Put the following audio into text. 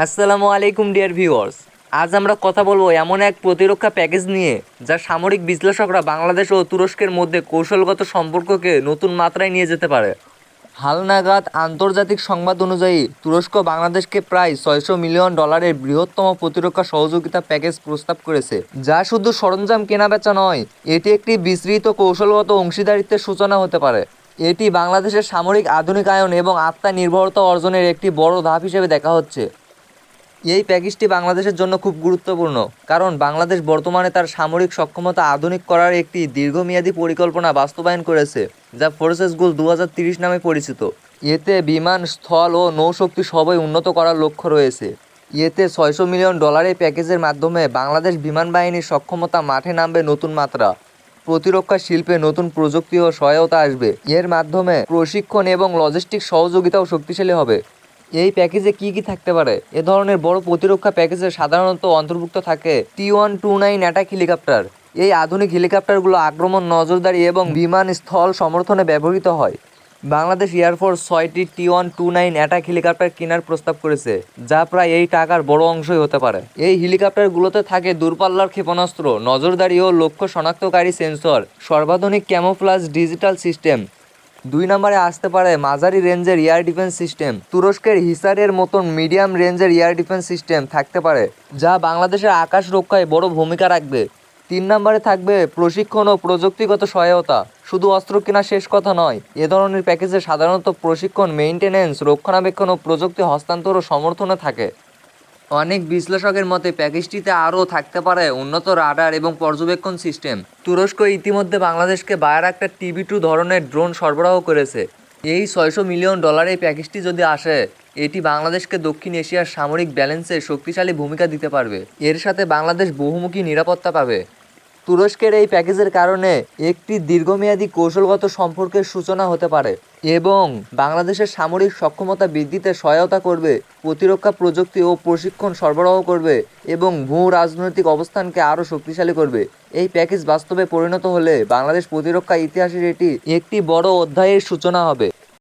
আসসালামু আলাইকুম dear viewers. আজ আমরা কথা বলবো এমন এক প্রতিরক্ষা প্যাকেজ নিয়ে যা সামরিক বিশ্লেষকরা বাংলাদেশ ও তুরস্কের মধ্যে কৌশলগত সম্পর্ককে নতুন মাত্রায় নিয়ে যেতে পারে। হালনাগাদ আন্তর্জাতিক সংবাদ অনুযায়ী তুরস্ক বাংলাদেশকে প্রায় $600 মিলিয়ন বৃহত্তম প্রতিরক্ষা সহযোগিতা প্যাকেজ প্রস্তাব করেছে, যা শুধু সরঞ্জাম কেনাবেচা নয়, এটি একটি বিস্তৃত কৌশলগত অংশীদারিত্বের সূচনা হতে পারে। এটি বাংলাদেশের সামরিক আধুনিকায়ন এবং আত্মনির্ভরতা অর্জনের একটি বড় ধাপ হিসেবে দেখা হচ্ছে। এই প্যাকেজটি বাংলাদেশের জন্য খুব গুরুত্বপূর্ণ, কারণ বাংলাদেশ বর্তমানে তার সামরিক সক্ষমতা আধুনিক করার একটি দীর্ঘমেয়াদী পরিকল্পনা বাস্তবায়ন করেছে, যা ফোর্সেস গোল 2030 নামে পরিচিত। এতে বিমান, স্থল ও নৌশক্তি সবই উন্নত করার লক্ষ্য রয়েছে। এতে $600 মিলিয়ন প্যাকেজের মাধ্যমে বাংলাদেশ বিমান বাহিনীর সক্ষমতা মাঠে নামবে নতুন মাত্রা। প্রতিরক্ষা শিল্পে নতুন প্রযুক্তি ও সহায়তা আসবে। এর মাধ্যমে প্রশিক্ষণ এবং লজিস্টিক সহযোগিতাও শক্তিশালী হবে। এই প্যাকেজে কি কি থাকতে পারে? এ ধরনের বড় প্রতিরক্ষা প্যাকেজে সাধারণত অন্তর্ভুক্ত থাকে T-129 অ্যাটাক হেলিকপ্টার। এই আধুনিক হেলিকপ্টারগুলো আক্রমণ, নজরদারি এবং বিমান স্থল সমর্থনে ব্যবহৃত হয়। বাংলাদেশ এয়ারফোর্স 6টি T-129 অ্যাটাক হেলিকপ্টার কেনার প্রস্তাব করেছে, যা প্রায় এই টাকার বড় অংশই হতে পারে। এই হেলিকপ্টারগুলোতে থাকে দূরপাল্লার ক্ষেপণাস্ত্র, নজরদারি ও লক্ষ্য শনাক্তকারী সেন্সর, সর্বাধুনিক ক্যামোফ্লাজ ডিজিটাল সিস্টেম। 2 নম্বরে আসতে পারে মাঝারি রেঞ্জের এয়ার ডিফেন্স সিস্টেম। তুরস্কের হিসারের মতন মিডিয়াম রেঞ্জের এয়ার ডিফেন্স সিস্টেম থাকতে পারে, যা বাংলাদেশের আকাশ রক্ষায় বড় ভূমিকা রাখবে। 3 নম্বরে থাকবে প্রশিক্ষণ ও প্রযুক্তিগত সহায়তা। শুধু অস্ত্র কেনা শেষ কথা নয়, এ ধরনের প্যাকেজে সাধারণত প্রশিক্ষণ, মেইনটেনেন্স, রক্ষণাবেক্ষণ ও প্রযুক্তি হস্তান্তর ও সমর্থনে থাকে। অনেক বিশ্লেষকের মতে প্যাকেজটিতে আরও থাকতে পারে উন্নত রাডার এবং পর্যবেক্ষণ সিস্টেম। তুরস্ক ইতিমধ্যে বাংলাদেশকে বায়ারাক্তার TB2 ধরনের ড্রোন সরবরাহ করেছে। এই $600 মিলিয়ন প্যাকেজটি যদি আসে, এটি বাংলাদেশকে দক্ষিণ এশিয়ার সামরিক ব্যালেন্সে শক্তিশালী ভূমিকা দিতে পারবে। এর সাথে বাংলাদেশ বহুমুখী নিরাপত্তা পাবে। তুরস্কের এই প্যাকেজের কারণে একটি দীর্ঘমেয়াদী কৌশলগত সম্পর্কের সূচনা হতে পারে এবং বাংলাদেশের সামরিক সক্ষমতা বৃদ্ধিতে সহায়তা করবে, প্রতিরক্ষা প্রযুক্তি ও প্রশিক্ষণ সরবরাহ করবে এবং ভূ রাজনৈতিক অবস্থানকে আরও শক্তিশালী করবে। এই প্যাকেজ বাস্তবে পরিণত হলে বাংলাদেশ প্রতিরক্ষা ইতিহাসের এটি একটি বড় অধ্যায়ের সূচনা হবে।